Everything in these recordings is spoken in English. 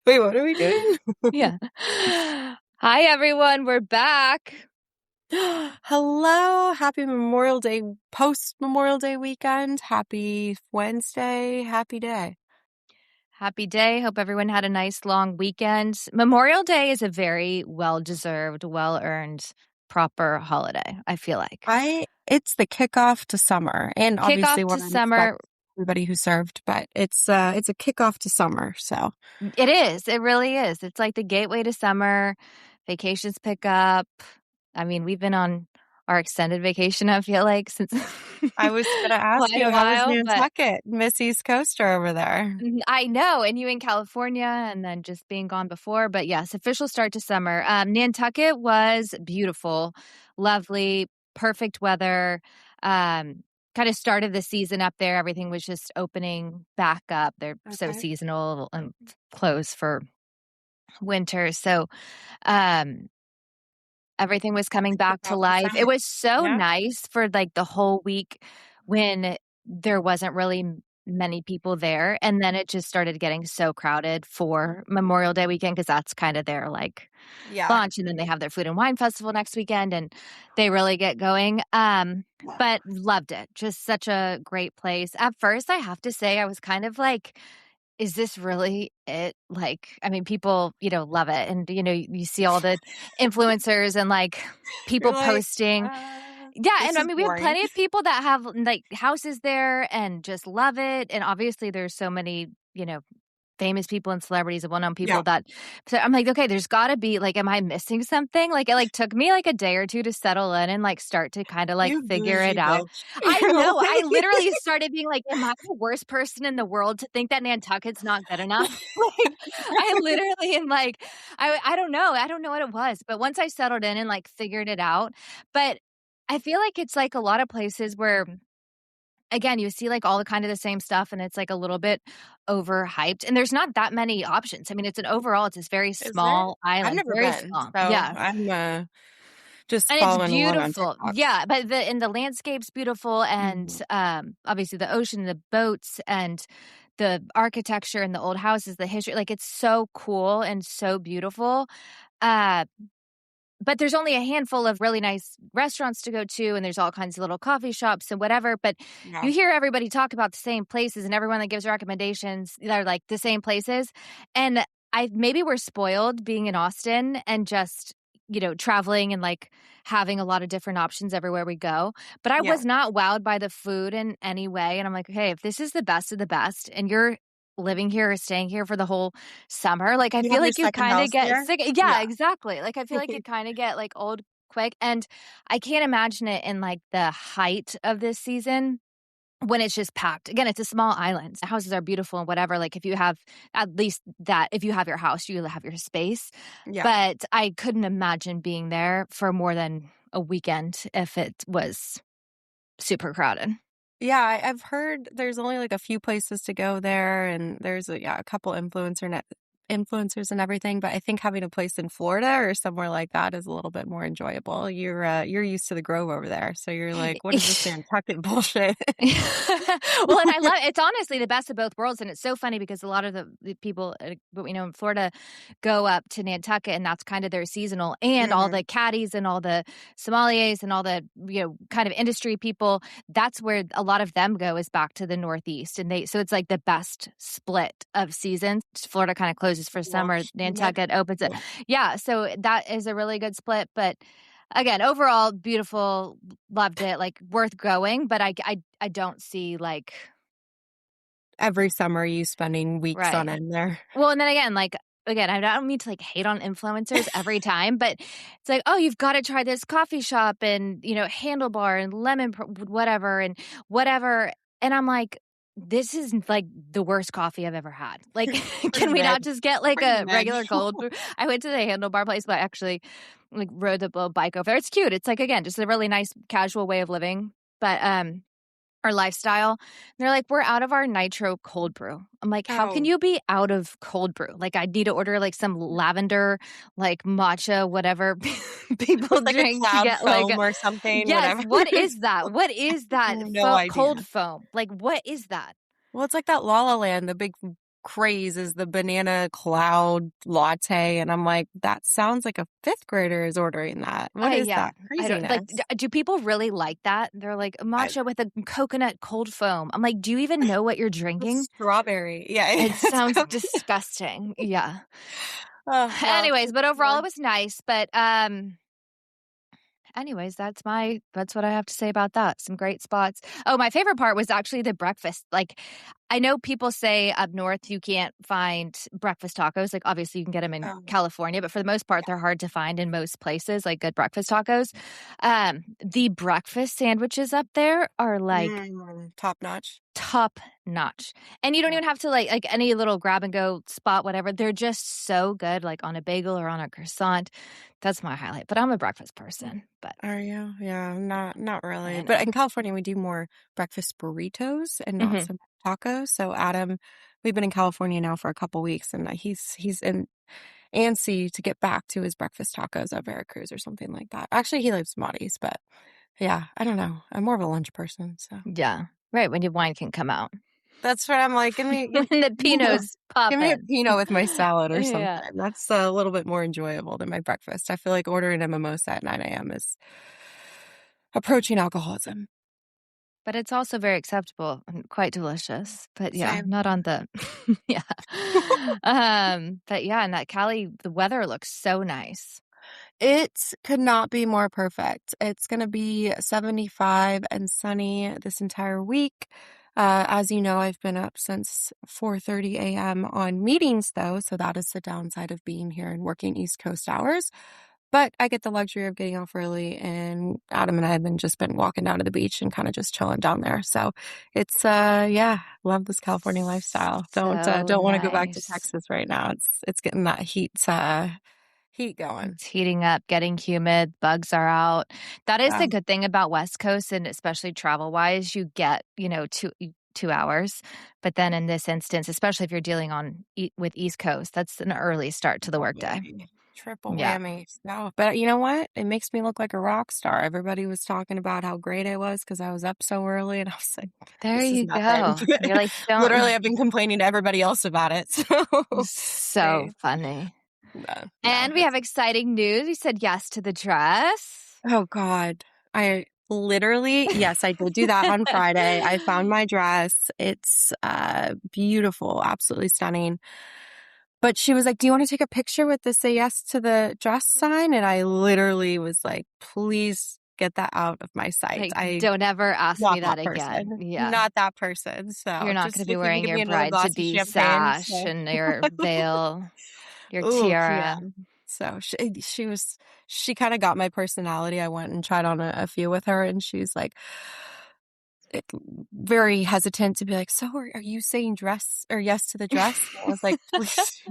Wait, what are we doing? Yeah. Hi, everyone. We're back. Hello. Happy Memorial Day, post-Memorial Day weekend. Happy Wednesday. Happy day. Happy day. Hope everyone had a nice long weekend. Memorial Day is a very well-deserved, well-earned, proper holiday, I feel like. It's the kickoff to summer, and obviously Kickoff to one I respect summer. everybody who served, but it's a kickoff to summer. So It is. It really is. It's like the gateway to summer. Vacations pick up. I mean, we've been on our extended vacation, I feel like, since I was gonna ask quite a you, how was while, but Nantucket, Miss East Coaster over there? I know, and you in California and then just being gone before. But yes, official start to summer. Nantucket was beautiful, lovely, perfect weather. Kind of started the season up there. Everything was just opening back up. They're so Okay. seasonal and closed for winter. So um, everything was coming back to Kickoff to life. It summer. was so Yeah. nice for like the whole week when there wasn't really many people there. And then it just started getting so crowded for Memorial Day weekend because that's kind of their like Yeah. launch. And then they have their food and wine festival next weekend and they really get going. But loved it. Just such a great place. At first, I have to say, I was kind of like, is this really it? Like, I mean, people, love it. And, you see all the influencers and like You're people like, posting. Yeah. this And I is mean, we have boring. plenty of people that have like houses there and just love it. And obviously, there's so many, famous people and celebrities and well-known people Yeah. that, so I'm like, okay, there's got to be like, am I missing something? Like, it like took me like a day or two to settle in and like start to kind of like You figure it bougie out. bitch. I You're know. I like, literally started being like, am I the worst person in the world to think that Nantucket's not good enough? Like, I literally am like, I don't know. I don't know what it was. But once I settled in and like figured it out, but I feel like it's like a lot of places where, again, you see like all the kind of the same stuff and it's like a little bit overhyped and there's not that many options. I mean, it's this very is there? small I've island, never very been, small. so Yeah. I'm just And it's following along on beautiful. TikTok. Yeah, but the landscape's beautiful and Mhm. obviously the ocean, the boats and the architecture and the old houses, the history, like it's so cool and so beautiful. Uh but there's only a handful of really nice restaurants to go to, and there's all kinds of little coffee shops and whatever. But Yeah. you hear everybody talk about the same places, and everyone that gives recommendations, they're like the same places. And maybe we're spoiled being in Austin and just, traveling and like having a lot of different options everywhere we go. But I Yeah. was not wowed by the food in any way. And I'm like, okay, if this is the best of the best, and you're living here or staying here for the whole summer, like I You feel have your like you second kind of house get here? sick. Yeah, Yeah. exactly. Like I feel like you kind of get like old quick. And I can't imagine it in like the height of this season when it's just packed. Again, it's a small island. The houses are beautiful and whatever. Like if you have at least that, if you have your house, you have your space. Yeah. But I couldn't imagine being there for more than a weekend if it was super crowded. Yeah, I've heard there's only like a few places to go there, and there's a couple influencers and everything. But I think having a place in Florida or somewhere like that is a little bit more enjoyable. You're used to the Grove over there, so you're like, what is this Nantucket bullshit? Well, and I love it's honestly the best of both worlds. And it's so funny because a lot of the people what we know in Florida go up to Nantucket and that's kind of their seasonal and all Mhm. the caddies and all the sommeliers and all the, kind of industry people. That's where a lot of them go is back to the Northeast. And so it's like the best split of seasons. Florida kind of closes for summer. Wash. Nantucket opens it. Yeah. So that is a really good split. But again, overall, beautiful, loved it, like worth going, but I don't see like Every summer you spending weeks on right. end there. Well, and then again, I don't mean to like hate on influencers every time, but it's like, oh, you've got to try this coffee shop and, handlebar and whatever and whatever. And I'm like, this is like the worst coffee I've ever had. Like, Pretty can we mid. not just get like Pretty a mid. regular cold brew? I went to the handlebar place, but I actually like rode the little bike over there. It's cute. It's like, again, just a really nice casual way of living. But, our lifestyle. And they're like, we're out of our nitro cold brew. I'm like, how can Oh, you be out of cold brew? Like, I need to order like some lavender, like matcha, whatever people like a drink to cloud get like, foam or something, yes, whatever. what is that? What is that No idea. cold foam? Like, what is that? Well, it's like that La La Land, the big craze is the banana cloud latte. And I'm like, that sounds like a fifth grader is ordering that. What is Yeah. that I don't like. craziness? Do people really like that? They're like I, matcha with a coconut cold foam. I'm like, do you even know what you're the drinking? strawberry. Yeah. It It's sounds so- disgusting. Yeah. oh, well, Anyways, it's but overall more. it was nice. But anyways, that's what I have to say about that. Some great spots. Oh, my favorite part was actually the breakfast. Like, I know people say up north you can't find breakfast tacos. Like, obviously you can get them in Oh, California, but for the most part, they're hard to find in most places, like good breakfast tacos. The breakfast sandwiches up there are like top notch. top notch. And you don't Yeah. even have to like any little grab and go spot, whatever. They're just so good, like on a bagel or on a croissant. That's my highlight. But I'm a breakfast person. But Are you? Yeah, not really. I But know. in California, we do more breakfast burritos and not Hmm. so much tacos. So Adam, we've been in California now for a couple weeks, and he's in antsy to get back to his breakfast tacos at Veracruz or something like that. Actually, he lives in Maudie's, but yeah, I don't know. I'm more of a lunch person, so Yeah. Right. When your wine can come out. that's what I'm like. When the Pinots pop give me a in. Pinot with my salad or something. Yeah. That's a little bit more enjoyable than my breakfast. I feel like ordering a mimosa at 9 a.m. is approaching alcoholism. But it's also very acceptable and quite delicious. But yeah, Same. not on the yeah. But yeah, and that Cali, the weather looks so nice. It could not be more perfect. It's going to be 75 and sunny this entire week. As you know, I've been up since 4:30 a.m. on meetings, though, so that is the downside of being here and working East Coast hours. But I get the luxury of getting off early, and Adam and I have just been walking down to the beach and kind of just chilling down there. So it's yeah, love this California lifestyle. So Don't want to go back to nice. Texas right now. It's getting that heat going. It's heating up, getting humid, bugs are out. That is Yeah. the good thing about West Coast, and especially travel wise, you get, 2 hours. But then in this instance, especially if you're dealing with East Coast, that's an early start to the Triple workday. whammy. Triple Yeah. whammy. No, but you know what? It makes me look like a rock star. Everybody was talking about how great I was because I was up so early, and I was like, There this is you nothing. go. You're like, Literally, don't. I've been complaining to everybody else about it. So, So hey, funny. no, And we have exciting news. You said yes to the dress. oh God. I literally, yes, I did do that on Friday. I found my dress. It's beautiful, absolutely stunning. But she was like, "Do you want to take a picture with the say yes to the dress sign?" And I literally was like, "Please get that out of my sight. Like, I don't ever ask not me that that again. person. Yeah. Not that person." So You're not going just to be if you can wearing give your me another bride to glass of be champagne. sash So and your veil, your ooh, yeah. tiara. So she kind of got my personality. I went and tried on a few with her, and she's like, it, very hesitant to be like, "So are you saying dress or yes to the dress?" And I was like, "Please,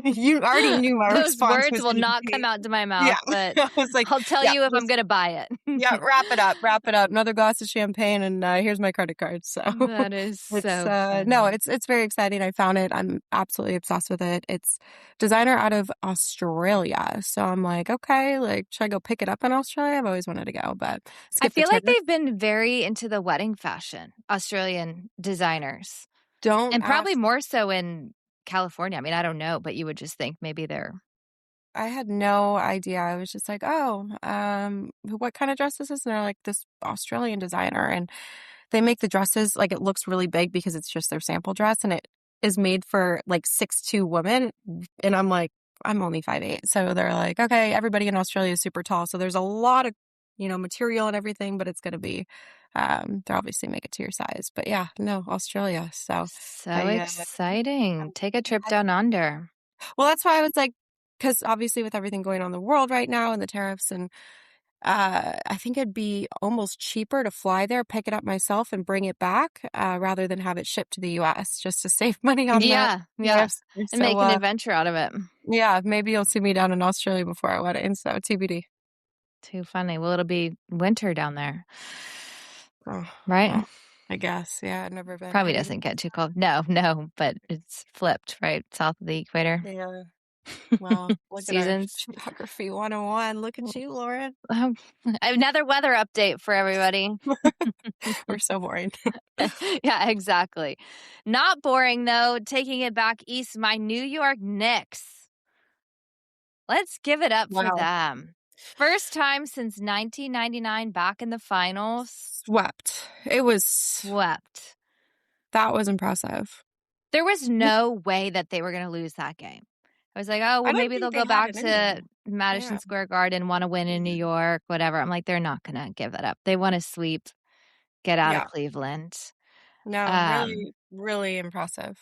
you already knew my Those response words was will going to not come be, out to my yeah." mouth, but I was like, I'll tell "Yeah, you if I'm just going to buy yeah, it. wrap it up. Another glass of champagne, and here's my credit card." So That is it's so no, funny. it's very exciting. I found it. I'm absolutely obsessed with it. It's designer out of Australia, so I'm like, okay, like should I go pick it up in Australia? I've always wanted to go, but I skip the feel like tariffs. they've been very into the wedding fashion, Australian designers, Don't and probably ask. more so in California. I mean, I don't know, but you would just think maybe they're. I had no idea. I was just like, oh, what kind of dress is this? And they're like, this Australian designer. And they make the dresses, like it looks really big because it's just their sample dress. And it is made for like 6'2" women. And I'm like, I'm only 5'8". So they're like, okay, everybody in Australia is super tall. So there's a lot of, material and everything, but it's going to be, they're obviously make it to your size. But yeah, no, Australia. So So I, exciting. Take a trip I down under. well, that's why I was like, because obviously with everything going on in the world right now and the tariffs and I think it'd be almost cheaper to fly there, pick it up myself and bring it back rather than have it shipped to the US just to save money on that. Yeah, yeah. Yes. And So make an adventure out of it. yeah, maybe you'll see me down in Australia before our wedding. So TBD. Too funny. Well, it'll be winter down there, Oh, right? well, I guess. Yeah, I've never been. Probably Have you doesn't get too cold. No, but it's flipped, right? South of the equator. been? Yeah. Well, look at our Seasons. geography 101. Look at you, Lauren. Another weather update for everybody. We're so boring. Yeah, exactly. Not boring, though. Taking it back east, my New York Knicks. Let's give it up for Wow. them. First time since 1999 back in the finals. Swept. It was, Swept. that was impressive. There was no way that they were going to lose that game. I was like, oh, I well, don't maybe think they'll they go had back it in to them. Madison Yeah. Square Garden, want to win in New York, whatever. I'm like, they're not going to give it up. They want to sweep, get out of Yeah. Cleveland. No, really, really impressive.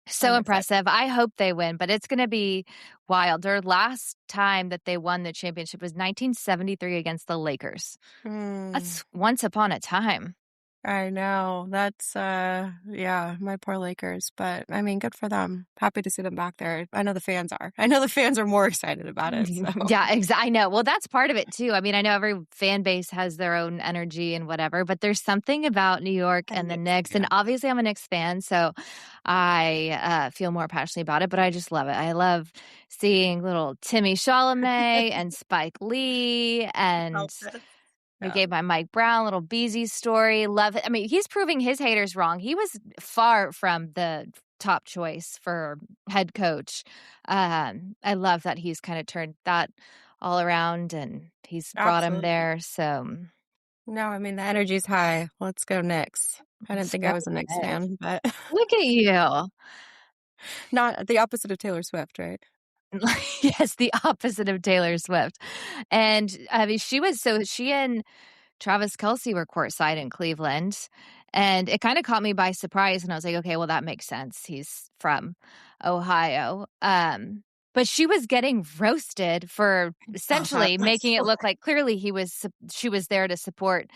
So I'm excited. impressive. I hope they win, but it's going to be wild. Their last time that they won the championship was 1973 against the Lakers. That's once upon a time. I know. That's, yeah, my poor Lakers. But, I mean, good for them. Happy to see them back there. I know the fans are. I know the fans are more excited about it, so. Yeah, exactly. I know. Well, that's part of it, too. I mean, I know every fan base has their own energy and whatever, but there's something about New York and the Knicks. And obviously, I'm a Knicks fan, so I feel more passionately about it, but I just love it. I love seeing little Timmy Chalamet and Spike Lee, and we gave my Mike Brown little Beezy story. Love it. I mean, he's proving his haters wrong. He was far from the top choice for head coach. I love that he's kind of turned that all around and he's brought him Absolutely. there. So No, I mean, the energy's high. Let's go Knicks. I didn't think I was a Knicks fan, but look at you. not the opposite of Taylor Swift, right? Yes, the opposite of Taylor Swift. And I mean, she and Travis Kelce were courtside in Cleveland, and it kind of caught me by surprise. And I was like, okay, well, that makes sense. He's from Ohio. But she was getting roasted for essentially making it look like clearly she was there to support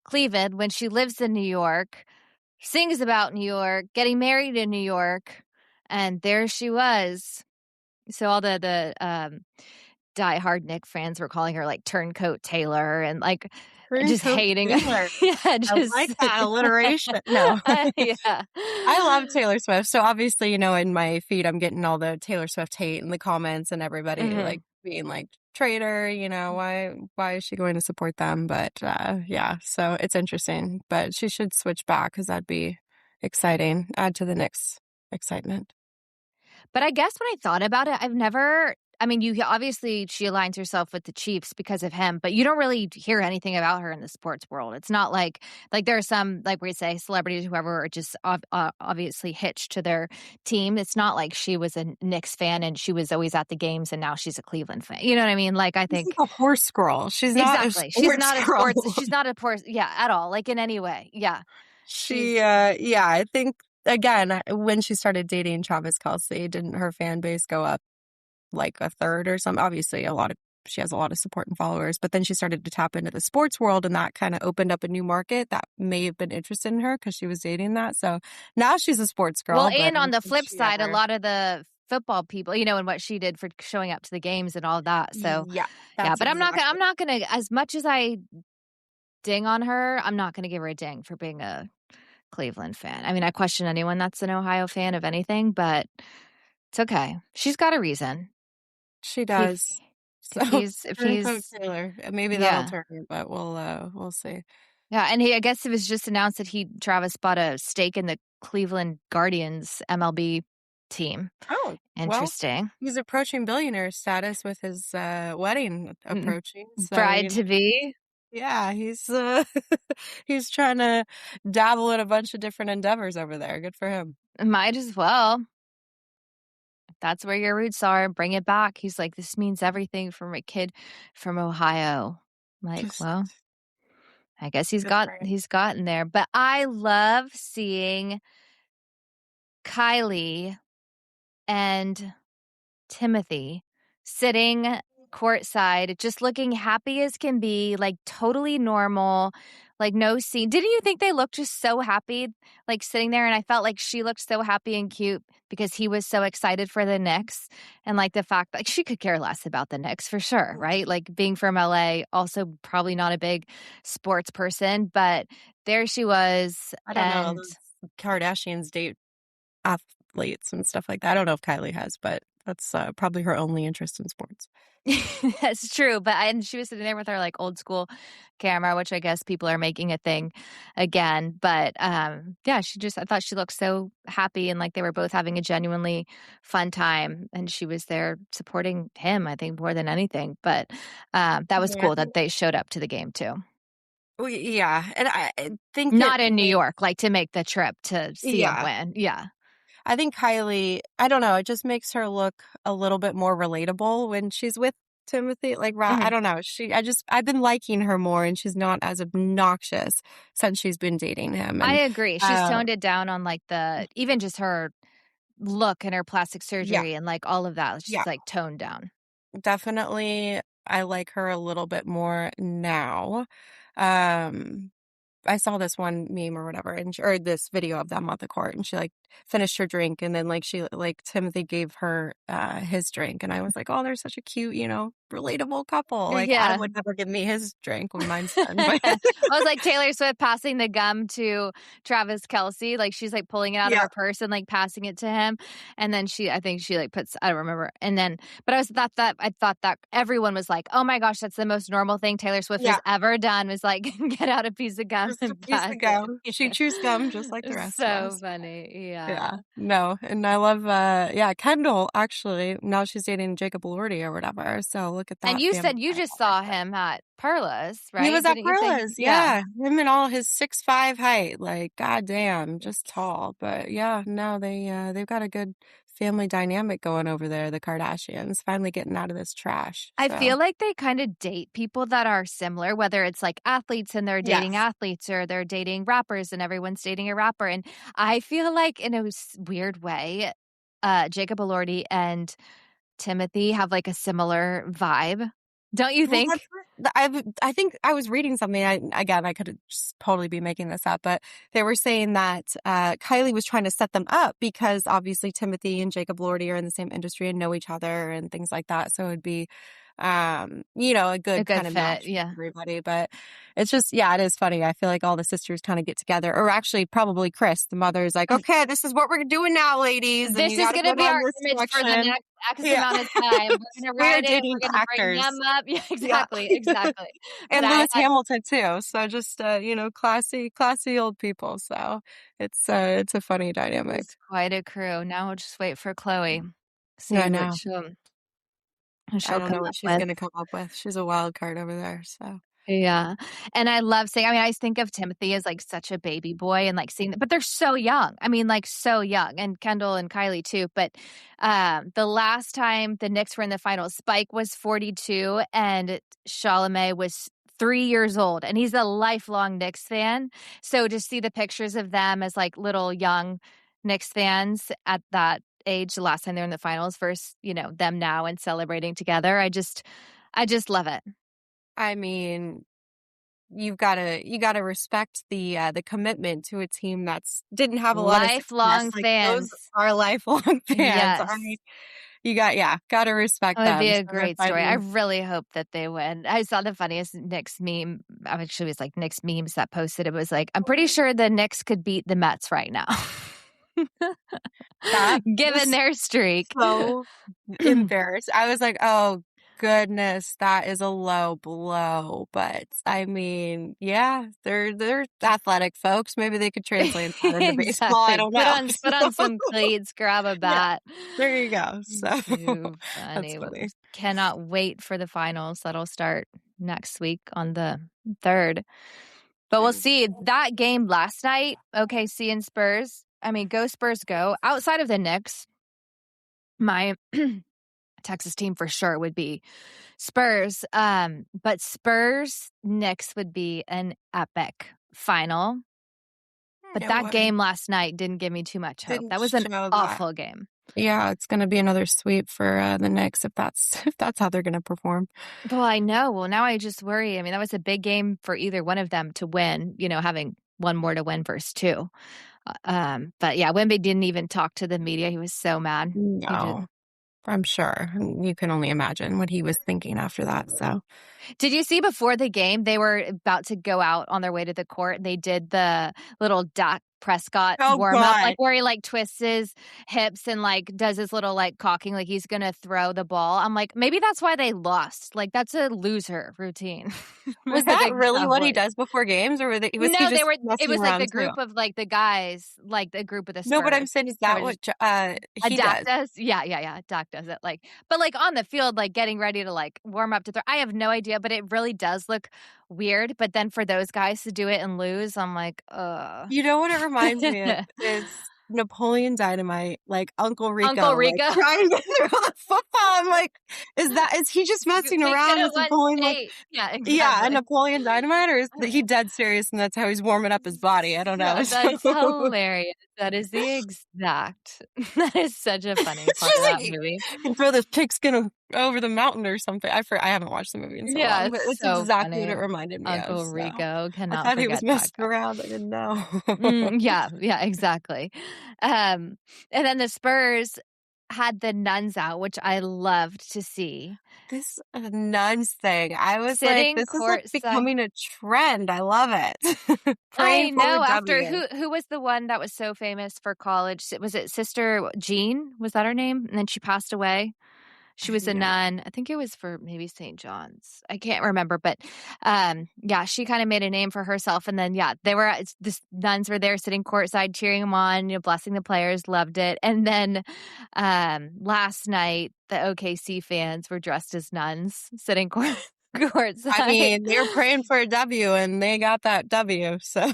Cleveland when she lives in New York, sings about New York, getting married in New York, and there she was. So all the diehard Nick fans were calling her like Turncoat Taylor and like just Turncoat hating. Taylor. Yeah, I like that alliteration. No. yeah. I love Taylor Swift. So obviously, in my feed, I'm getting all the Taylor Swift hate in the comments and everybody like being like traitor, why is she going to support them? But yeah, so it's interesting. But she should switch back because that'd be exciting. Add to the Knicks excitement. But I guess when I thought about it, you obviously she aligns herself with the Chiefs because of him, but you don't really hear anything about her in the sports world. It's not like there are some, like we say, celebrities, whoever, are just obviously hitched to their team. It's not like she was a Knicks fan and she was always at the games and now she's a Cleveland fan. You know what I mean? Like, I think She's a horse girl. She's exactly. She's not a girl. sports. She's not a sports. Yeah, at all. Like in any way. Yeah. Yeah, I think again when she started dating Travis Kelce, didn't her fan base go up like a third or something? Obviously, she has a lot of support and followers, but then she started to tap into the sports world, and that kind of opened up a new market that may have been interested in her because she was dating that. So now she's a sports girl. Well, and on the flip side, a lot of the football people, and what she did for showing up to the games and all that. So yeah, but I'm not gonna, as much as I ding on her, I'm not gonna give her a ding for being a Cleveland fan. I mean, I question anyone that's an Ohio fan of anything, but it's okay. She's got a reason. She does. If he's Taylor, maybe that'll turn, but we'll see. Yeah, and I guess it was just announced that Travis bought a stake in the Cleveland Guardians MLB team. Oh, interesting. Well, he's approaching billionaire status with his wedding approaching. So, bride to be. Yeah, he's he's trying to dabble in a bunch of different endeavors over there. Good for him. Might as well. If that's where your roots are, bring it back. He's like, this means everything for my kid from Ohio. I'm like, well, I guess he's gotten there. But I love seeing Kylie and Timothée sitting courtside, just looking happy as can be, like totally normal, like no scene. Didn't you think they looked just so happy, like sitting there? And I felt like she looked so happy and cute because he was so excited for the Knicks. And like the fact that she could care less about the Knicks for sure, right? Like being from LA, also probably not a big sports person, but there she was. I don't know. Those Kardashians date athletes and stuff like that. I don't know if Kylie has, but That's probably her only interest in sports. That's true. And she was sitting there with her like old school camera, which I guess people are making a thing again. But yeah, I thought she looked so happy and like they were both having a genuinely fun time. And she was there supporting him, I think, more than anything. But that was Yeah, cool that they showed up to the game too. well, yeah, and I think Not in New York, like to make the trip to see him yeah, win. Yeah. I think Kylie, I don't know, it just makes her look a little bit more relatable when she's with Timothée. Like, I Mhm. don't know, I've been liking her more, and she's not as obnoxious since she's been dating him. I And agree. She's toned it down on like even just her look and her plastic yeah, surgery and like all of that. yeah, She's like toned down. definitely, I like her a little bit more now. Um, I saw this one meme or whatever, or this video of them on the court, and she like finished her drink, and then like Timothy gave her his drink, and I was like, oh, they're such a cute, relatable couple. Like Adam Yeah. would never give me his drink when mine's done, but I was like Taylor Swift passing the gum to Travis Kelce. Like she's like pulling it out of yeah, her purse and like passing it to him. And then I think she like I don't remember. And then, but I thought that everyone was like, oh my gosh, that's the most normal thing Taylor Swift has yeah, ever done was like get out a piece of gum just a and piece pass of it. gum. She chews gum just like the rest of So us. funny. Yeah. Yeah, no, and I love, yeah, Kendall actually. Now she's dating Jacob Elordi or whatever. So look at And that you family said you just dynamic. saw him at Perla's, He right? was at Didn't you say? Perla's, Yeah. yeah. Him and all his 6'5" height, like goddamn, just tall. But yeah, no, they've got a good family dynamic going over there. The Kardashians finally getting out of this trash. I So feel like they kind of date people that are similar, whether it's like athletes and they're dating yes, athletes or they're dating rappers and everyone's dating a rapper. And I feel like in a weird way, Jacob Elordi and Timothy have like a similar vibe. Don't you well, think? I think I was reading something. I could just totally be making this up, but they were saying that Kylie was trying to set them up because obviously Timothy and Jacob Lordy are in the same industry and know each other and things like that. So it'd be, a A good good kind of fit. match for Yeah. everybody. But it's just, yeah, it is funny. I feel like all the sisters kind of get together, or actually probably Chris, the mother, is like, okay, this is what we're doing now, ladies, and This you is got to going go to be down our this image for the direction. next X Yeah. amount of time. We're going to We are write it. dating We're going to bring actors. them up. Yeah, Yeah. exactly. Exactly. But And Lewis Hamilton too. So just classy old people. So it's a funny dynamic. it's quite a crew. Now we'll just wait for Chloe. I See what know. I she'll don't know come what up she's with. gonna come up with. She's a wild card over there. So Yeah. And I love seeing, I mean, I think of Timothy as like such a baby boy and like seeing, but they're so young. I mean, like so young, and Kendall and Kylie too. But the last time the Knicks were in the finals, Spike was 42 and Chalamet was 3 years old, and he's a lifelong Knicks fan. So to see the pictures of them as like little young Knicks fans at that age, the last time they're in the finals versus, them now and celebrating together, I just love it. I mean, you gotta respect the commitment to a team that's didn't have a lot of success. Lifelong Like those fans. are lifelong fans. I Yes. mean, gotta respect It would be them. a So they're great story. I fighting. really hope that they win. I saw the funniest Knicks meme. Actually, it was like Knicks memes that posted. It was like, I'm pretty sure the Knicks could beat the Mets right now, That given was their streak. so embarrassed. I was like, "Oh goodness, that is a low blow." But I mean, yeah, they're athletic folks. Maybe they could translate that into baseball. I Exactly. don't Put know. on put on some cleats, grab a Yeah, bat. there you go. So Too that's funny. funny. Cannot wait for the finals. That'll start next week on the 3rd. But we'll Mm. see. That game last night, OKC and Spurs. I mean, go Spurs go. Outside of the Knicks, my Texas team for sure would be Spurs. But Spurs Knicks would be an epic final. But It that would. game last night didn't give me too much hope. Didn't That was an show that. awful game. Yeah, it's going to be another sweep for the Knicks if that's if that's how they're going to perform. Well, I know. Well, now I just worry. I mean, that was a big game for either one of them to win, having one more to win versus two. But yeah, Wemby didn't even talk to the media. He was so mad. He just No, I'm sure. You can only imagine what he was thinking after that. So, Did you see before the game, they were about to go out on their way to the court and they did the little duck Prescott Oh, warm up, God. like where he like twists his hips and like does his little like cocking like he's gonna throw the ball. I'm like, maybe that's why they lost. Like that's a loser routine for Was that the really what he Cowboys. does before games, or was he No, they just were it messing was like the around too? group of like the guys, like the group of the No, but I'm Spurs. saying, is I that was what just he Dak does? does? Yeah, yeah, yeah. Dak does it like but like on the field, like getting ready to like warm up to throw. I have no idea, but it really does look weird. But then for those guys to do it and lose, I'm like, ugh. You know what it reminds me of is Napoleon Dynamite, like Uncle Uncle Rico, like Rico. trying to throw the football. I'm like, is he just messing We did around it with one Napoleon? Like, day. Yeah, yeah, and exactly. Napoleon Dynamite, or is he dead serious and that's how he's warming up his body? I don't know. That's So hilarious. That is the exact that is such a funny it's part of just like that you movie. can throw this pigskin over the mountain or something. I haven't watched the movie in so Yeah, long, but it's it's so exactly what it funny. reminded me of. Uncle So Rico, I cannot thought he was forget that messing guy. around. I didn't know. Yeah, yeah, exactly. And then the Spurs had the nuns out, which I loved to see. This nuns thing, I was like, Sitting this is like courtside. becoming a trend. I love it. I Praying for the know after W. who was the one that was so famous for college? Was it Sister Jean? Was that her name? And then she passed away. I She have was a no idea. nun. I think it was for maybe St. John's. I can't remember, but yeah, she kind of made a name for herself. And then yeah, the nuns were there sitting courtside, cheering them on, blessing the players, loved it. And then last night, the OKC fans were dressed as nuns, sitting I courtside. mean, they were praying for a W and they got that W. So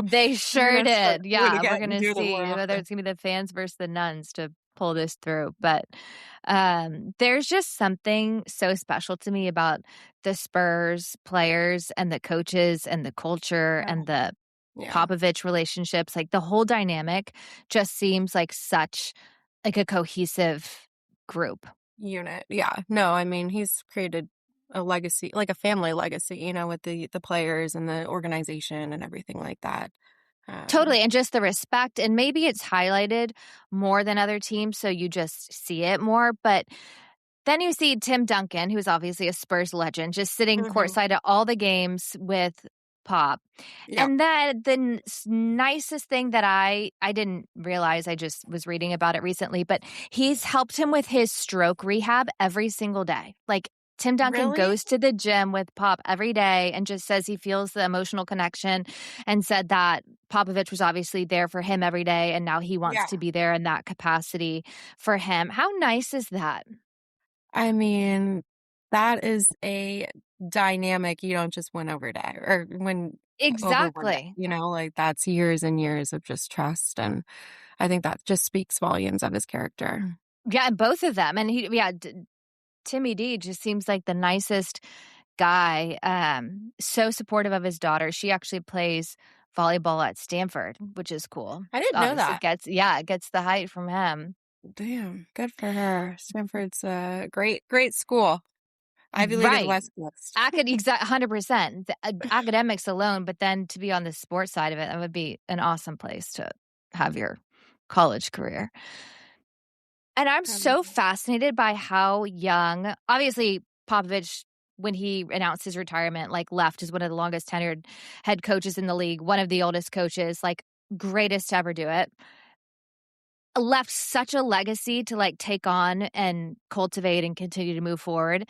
They we're sure gonna start did. doing it Yeah, we're again and gonna doing it see more whether often. it's gonna be the fans versus the nuns to pull this through. But there's just something so special to me about the Spurs players and the coaches and the culture Oh, and the yeah. Popovich relationships. Like the whole dynamic just seems like such like a cohesive group. Unit. Yeah. No, I mean, he's created a legacy, like a family legacy, with the players and the organization and everything like that. Totally, and just the respect, and maybe it's highlighted more than other teams, so you just see it more, but then you see Tim Duncan, who's obviously a Spurs legend, just sitting Mhm. courtside at all the games with Pop. Yeah. And then the nicest thing that I didn't realize, I just was reading about it recently, but he's helped him with his stroke rehab every single day. Like Tim Duncan Really? goes to the gym with Pop every day and just says he feels the emotional connection and said that Popovich was obviously there for him every day and now he wants Yeah. to be there in that capacity for him. How nice is that? I mean, that is a dynamic you don't just win over day or win over one day, Exactly. like that's years and years of just trust. And I think that just speaks volumes of his character. Yeah, and both of them. And Timmy D just seems like the nicest guy. So supportive of his daughter. She actually plays volleyball at Stanford, which is cool. I didn't know Obviously that. it gets the height from him. Damn, good for her. Stanford's a great, great school. Ivy League of the Right. West Coast. 100%. The academics alone, but then to be on the sports side of it, that would be an awesome place to have your college career. And I'm so fascinated by how young, obviously, Popovich, when he announced his retirement, like left as one of the longest tenured head coaches in the league, one of the oldest coaches, like greatest to ever do it. Left such a legacy to like take on and cultivate and continue to move forward.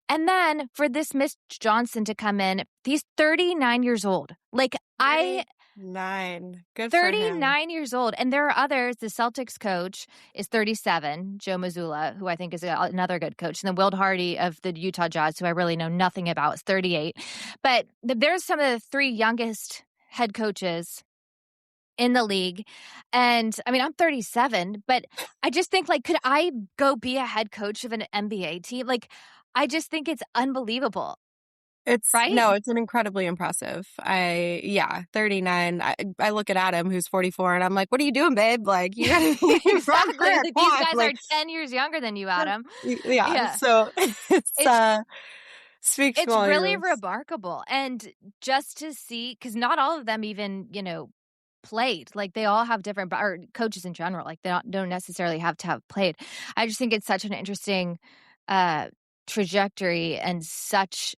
And then for this Miss Johnson to come in, he's 39 years old. Like I 39. Good for him. 39 years old. And there are others. The Celtics coach is 37, Joe Mazzulla, who I think is another good coach. And then Will Hardy of the Utah Jazz, who I really know nothing about, is 38. But there's some of the three youngest head coaches in the league. And I mean, I'm 37, but I just think like, could I go be a head coach of an NBA team? Like, I just think it's unbelievable, right? It's an incredibly impressive. 39. I look at Adam, who's 44, and I'm like, what are you doing, babe? Like, you gotta run Exactly. career. Like, Come these on. guys are Like, 10 years younger than you, Adam. yeah. Yeah. So It's speaks It's really volumes. remarkable, and just to see, because not all of them even, played. Like, they all have different or coaches in general, like, they don't necessarily have to have played. I just think it's such an interesting, trajectory and such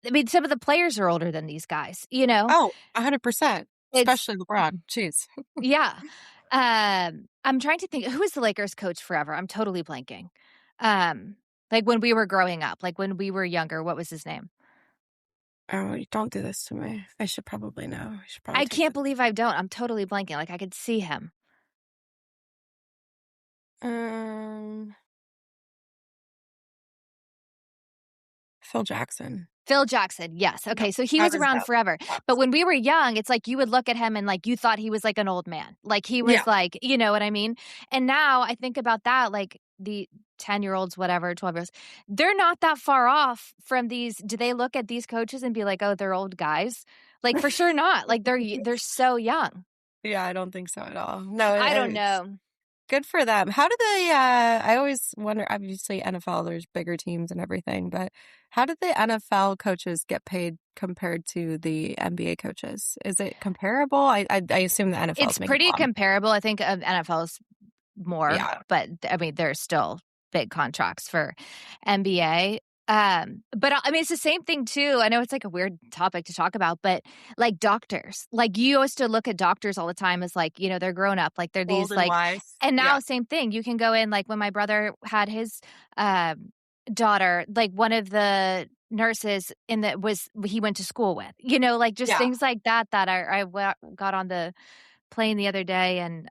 I mean, some of the players are older than these guys, you know? Oh, 100%. It's especially LeBron. Jeez. yeah. I'm trying to think, who was the Lakers coach forever? I'm totally blanking. Um, like when we were growing up, like when we were younger, what was his name? Oh, don't do this to me. I should probably know. I should probably I take can't this. believe I don't. I'm totally blanking. Like I could see him. Um, Phil Jackson. Phil Jackson, yes. Yep, Okay, so he I was was around about forever. But when we were young, it's like you would look at him and like you thought he was like an old man. Like he yeah. was like, you know what I mean? And now I think about that, like the 10-year-olds, whatever, 12-year-olds, they're not that far off from these. Do they look at these coaches and be like, oh, they're old guys? Like for sure not. Like they're so young. Yeah, I don't think so at all. No, I don't it's know. good for them. How do they, I always wonder, obviously NFL, there's bigger teams and everything, but how did the NFL coaches get paid compared to the NBA coaches? Is it comparable? I assume the NFL It's is making pretty a lot. comparable. I think NFL's more, Yeah. but I mean, there's still big contracts for NBA. But I mean, it's the same thing too. I know it's like a weird topic to talk about, but like doctors, like you used to look at doctors all the time as like, you know, they're grown up, like they're Old these and like, wise. and Yeah. now same thing. You can go in like when my brother had his daughter, like one of the nurses in that was he went to school with, you know, like just Yeah. things like that got on the plane the other day and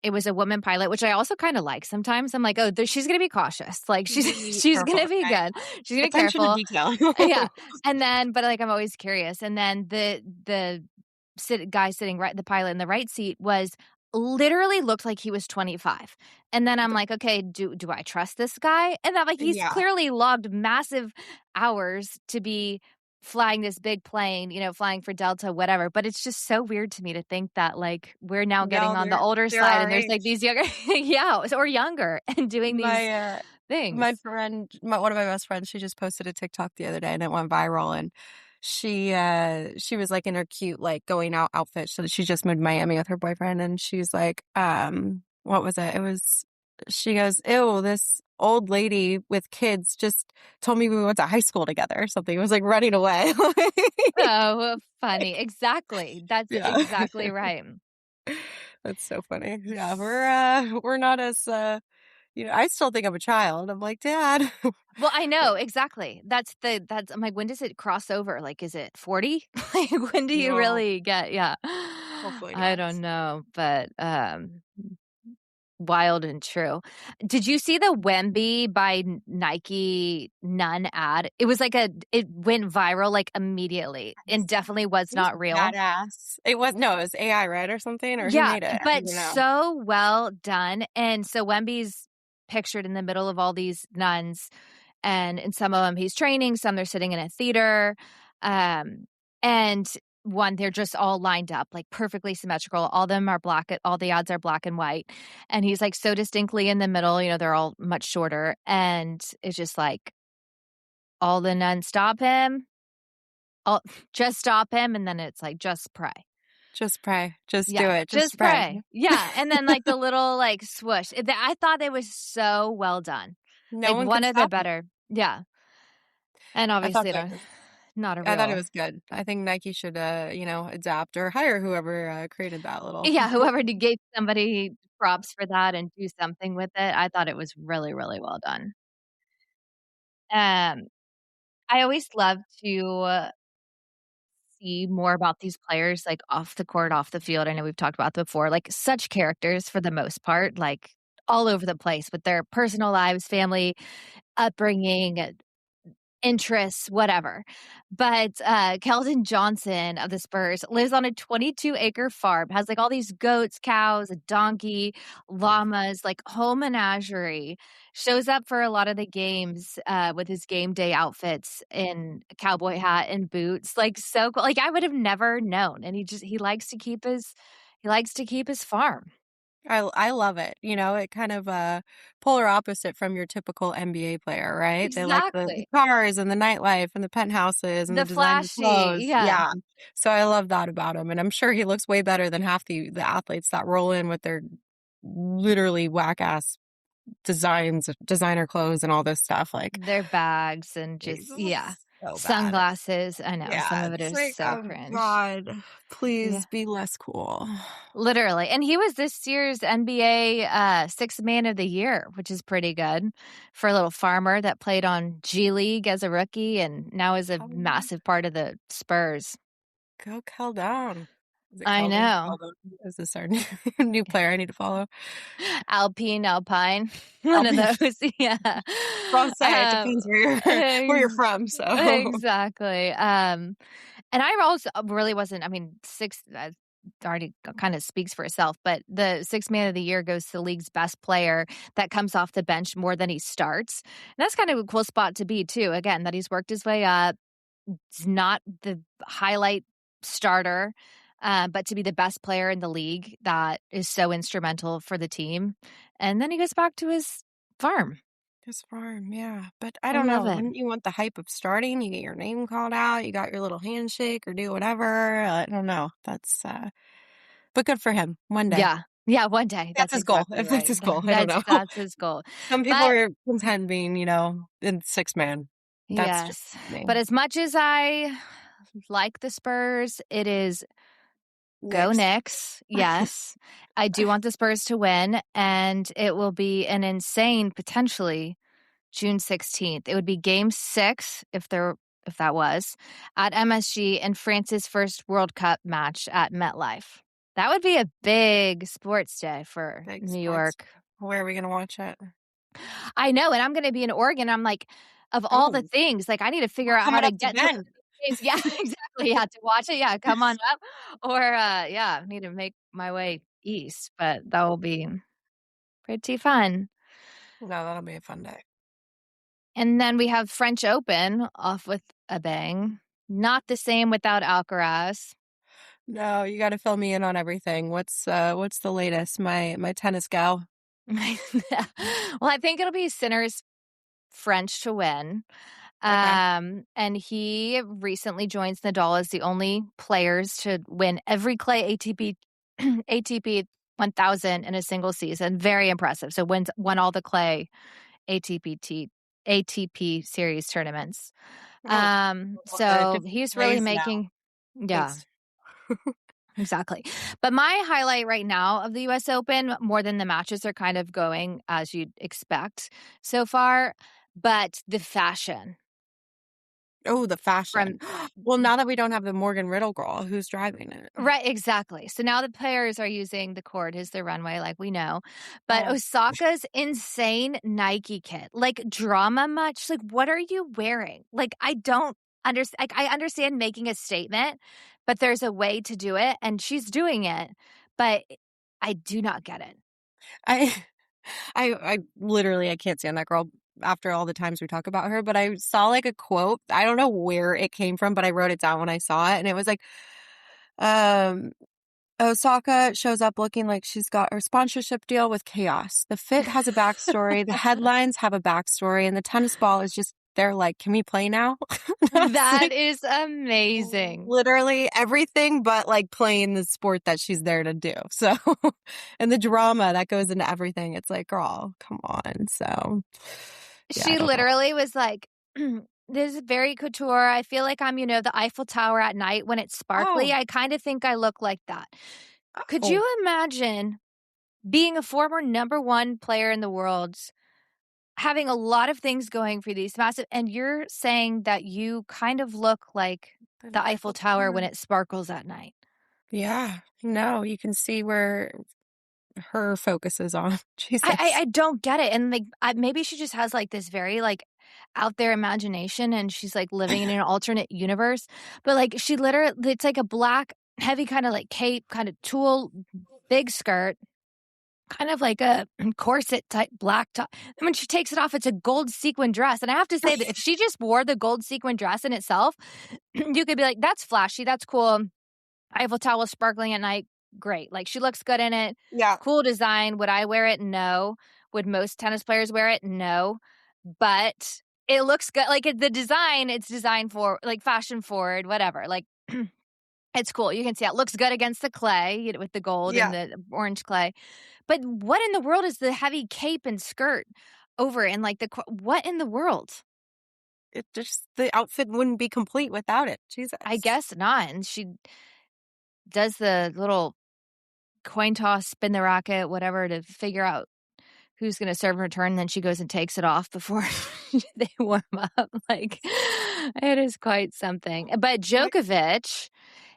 it was a woman pilot, which I also kind of like. Sometimes I'm like, oh, she's gonna be cautious. Like Be she's careful. gonna be Right? good. She's gonna be Attention to careful. detail. Yeah. And then, but like I'm always curious. And then the guy sitting right, the pilot in the right seat was literally looked like he was 25. And then I'm like, okay, do I trust this guy? And I'm like, he's Yeah. clearly logged massive hours to be flying this big plane, you know, flying for Delta, whatever. But it's just so weird to me to think that like we're now getting No, on the older they're side our and there's like age. these younger, yeah, or younger and doing these My my things. friend, one of my best friends, she just posted a TikTok the other day and it went viral. And she was like in her cute like going out outfit. So she just moved to Miami with her boyfriend, and she's like, what was it? It was she goes, "Ew, this old lady with kids just told me we went to high school together or something." It was like running away. Oh, funny. Exactly. That's Yeah. exactly right. That's so funny. Yeah, we're not as I still think I'm a child. I'm like, "Dad." Well, I But know, exactly. That's I'm like, when does it cross over? Like, is it 40? Like, when do you no, really get yeah. hopefully I not. don't know, but, wild and true. Did you see the Wemby by Nike None ad? It was like it went viral, like, immediately and definitely was It was not real. badass. It was no, it was AI, right, or something, or who Yeah, made it? I don't but even know. so well done, and so Wemby's pictured in the middle of all these nuns, and in some of them he's training, some they're sitting in a theater, um, and one, they're just all lined up, like, perfectly symmetrical, all of them are black all the odds are black and white, and he's, like, so distinctly in the middle, you know, they're all much shorter, and it's just like, all the nuns stop him, all just stop him, and then it's like, "Just pray." Just pray. Just do Yeah, it. Just just pray. pray. Yeah, and then, like, the little, like, swoosh. I thought it was so well done. No Like, one one could of the stop it. better yeah, and I thought obviously, that was not a I thought it real was good. I think Nike should, adapt or hire whoever, created that little yeah, whoever gave somebody props for that and do something with it, I thought it was really, really well done. Um, I always love to see more about these players, like, off the court, off the field. I know we've talked about before, like, such characters for the most part, like, all over the place with their personal lives, family, upbringing, interests, whatever. But, Keldon Johnson of the Spurs lives on a 22-acre farm, has, like, all these goats, cows, a donkey, llamas, like, whole menagerie, shows up for a lot of the games, with his game day outfits in a cowboy hat and boots, like, so cool. Like, I would have never known, and he likes to keep his farm. I love it. It kind of polar opposite from your typical NBA player, right? They like the Exactly. cars and the nightlife and the penthouses and the The designer flashy clothes. yeah. Yeah. So I love that about him. And I'm sure he looks way better than half the athletes that roll in with their literally whack ass designer clothes and all this stuff. Like, Their bags and just Jesus. yeah. so bad. Sunglasses, I know, some Yeah, of it it's is like, so oh cringe. god, Yeah, please be less cool. literally, and he was this year's NBA, 6th man of the year, which is pretty good for a little farmer that played on G League as a rookie and now is a Um, massive part of the Spurs. Go Keldon. Is it I Keldon? know. Keldon. Is this our new player I need to follow? Alpine, one of Alpine. those, yeah. Well, say it Um, depends where you're ex from, so. exactly, and I also really wasn't I mean, 6 already kinda speaks for itself, but the 6th man of the year goes to the league's best player that comes off the bench more than he starts, and that's kind of a cool spot to be too, again, that he's worked his way up. He's not the highlight starter, but to be the best player in the league that is so instrumental for the team, and then he goes back to his farm. His farm, yeah, but I I don't love know, it. wouldn't you want the hype of starting? You get your name called out, you got your little handshake or do whatever, I don't know, but good for him, one day. Yeah. Yeah, one day. That's That's his goal, exactly if that's right. his goal, I don't know. That's his goal. Some people But are content being, in 6 man. That's just yes, me. but as much as I like the Spurs, it is go Knicks. Knicks. Yes. I do want the Spurs to win, and it will be an insane, potentially, June 16th. It would be game 6 if that was at MSG and France's first World Cup match at MetLife. That would be a big sports day for Big New sports. York. Where are we gonna watch it? I know, and I'm gonna be in Oregon. I'm like, of all the Oh, things, like, I need to figure we're out how coming to up to get to one Bend. of these games. Yeah, exactly, yeah, to watch it, yeah, come on up. Or, yeah, I need to make my way east, but that will be pretty fun. No, that'll be a fun day. And then we have French Open off with a bang. Not the same without Alcaraz. No, you gotta fill me in on everything. What's the latest? My tennis gal. Well, I think it'll be Sinner's French to win. Okay. And he recently joins Nadal as the only players to win every clay ATP 1000 in a single season. Very impressive. So won all the clay ATP series tournaments. Oh, So different he's really ways now. making, yeah, Thanks. exactly. But my highlight right now of the US Open, more than the matches are kind of going as you'd expect so far, but the fashion Oh, the fashion. from Well, now that we don't have the Morgan Riddle girl, who's driving it? right, exactly. So now the players are using the court as their runway, like we know. But Oh, Osaka's insane Nike kit, like drama much? Like, what are you wearing? Like, I don't understand. Like, I understand making a statement, but there's a way to do it, and she's doing it. But I do not get it. I I literally I can't stand that girl after all the times we talk about her, but I saw like a quote. I don't know where it came from, but I wrote it down when I saw it and it was like um Osaka shows up looking like she's got her sponsorship deal with chaos. The fit has a backstory, the headlines have a backstory, and the tennis ball is just they're like, "Can we play now?" And I was That like, is amazing. literally everything but like playing the sport that she's there to do. So, and the drama that goes into everything. It's like, girl, come on. So, yeah, I She don't know. literally was like, "This is very couture. I feel like I'm, the Eiffel Tower at night when it's sparkly. Oh, I kind of think I look like that." Could oh, you imagine being a former number 1 player in the world, having a lot of things going for these massive and you're saying that you kind of look like an the Eiffel Eiffel Tower when Tower. it sparkles at night? Yeah, no, you can see where her focus is on. Jesus. I don't get it, and, like, maybe she just has, like, this very, like, out there imagination, and she's, like, living in an alternate universe, but, like, she literally it's like a black, heavy kinda, like, cape, kinda tulle, big skirt, kind of like a corset type black top, and when she takes it off, it's a gold sequin dress, and I have to say that if she just wore the gold sequin dress in itself, you could be like, "That's flashy, that's cool." Eiffel Tower sparkling at night, great. Like, she looks good in it. Yeah, Cool design. Would I wear it? No. Would most tennis players wear it? No. But it looks good. Like, the design, it's designed for, like, fashion forward, whatever. Like, it's cool. You can see it looks good against the clay, with the gold and yeah. the orange clay. But what in the world is the heavy cape and skirt over and, like, what in the world? the outfit wouldn't be complete without it. Jesus. I guess not. And she does the little coin toss, spin the racket, whatever, to figure out who's going to serve her turn. Then she goes and takes it off before they warm up. Like, it is quite something. But Djokovic,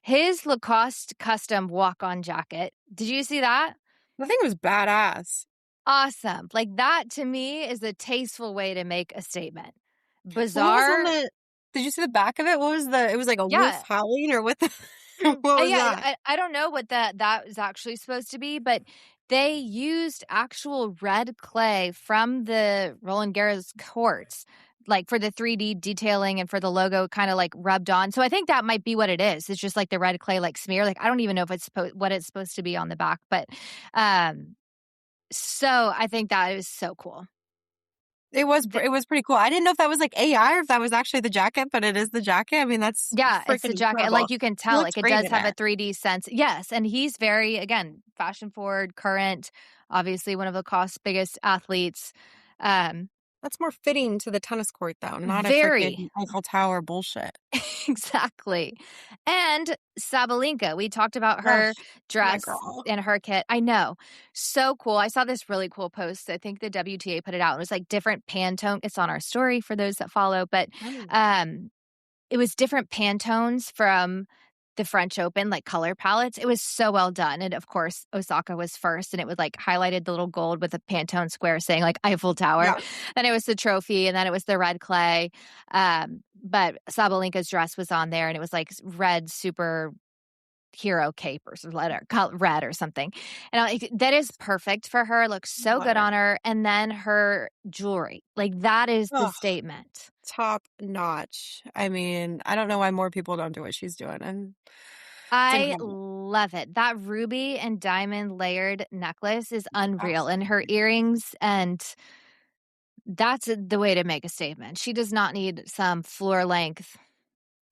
his Lacoste custom walk-on jacket. Did you see that? I think it was badass. Awesome. Like, that to me is a tasteful way to make a statement. What was Bizarre. did you see the back of it? What was it was like a wolf howling or what what was that? I don't know what that is actually supposed to be, but they used actual red clay from the Roland Garros courts, like for the 3D detailing and for the logo kind of like rubbed on. So I think that might be what it is. It's just like the red clay like smear. Like, I don't even know if it's what it's supposed to be on the back, but so I think that is so cool. It was pretty cool. I didn't know if that was like AI or if that was actually the jacket, but it is the jacket. I mean, that's it's the jacket. Incredible. Like, you can tell, like, it does have a 3D sense. Yes, and he's very, again, fashion forward, current. Obviously, one of Lacoste's biggest athletes. That's more fitting to the tennis court, though, not a very freaking Eiffel Tower bullshit. Exactly. And Sabalenka, we talked about her dress and her kit. I know. So cool. I saw this really cool post. I think the WTA put it out. It was like different Pantone. It's on our story for those that follow, but it was different Pantones from the French Open, like color palettes. It was so well done. And of course, Osaka was first, and it was like highlighted the little gold with a Pantone square saying like Eiffel Tower. Yeah. Then it was the trophy, and then it was the red clay. But Sabalenka's dress was on there, and it was like red super hero cape or some red or something. And that is perfect for her. Looks so good on her. And then her jewelry, like, that is the statement. Top notch. I mean, I don't know why more people don't do what she's doing. And I love it. That ruby and diamond layered necklace is unreal. And her earrings, and that's the way to make a statement. She does not need some floor length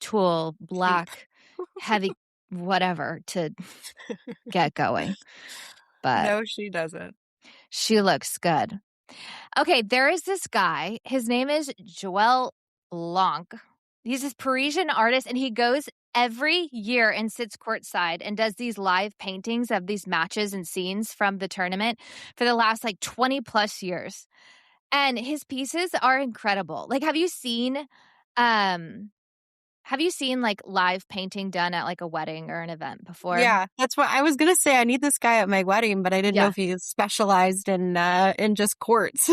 tulle, black, heavy, whatever to get going. But no, she doesn't. She looks good. Okay, there is this guy. His name is Joël Blanc. He's this Parisian artist, and he goes every year and sits courtside and does these live paintings of these matches and scenes from the tournament for the last like 20 plus years. And his pieces are incredible. Like, have you seen like live painting done at like a wedding or an event before? Yeah, that's what I was gonna say. I need this guy at my wedding, but I didn't know if he specialized in just courts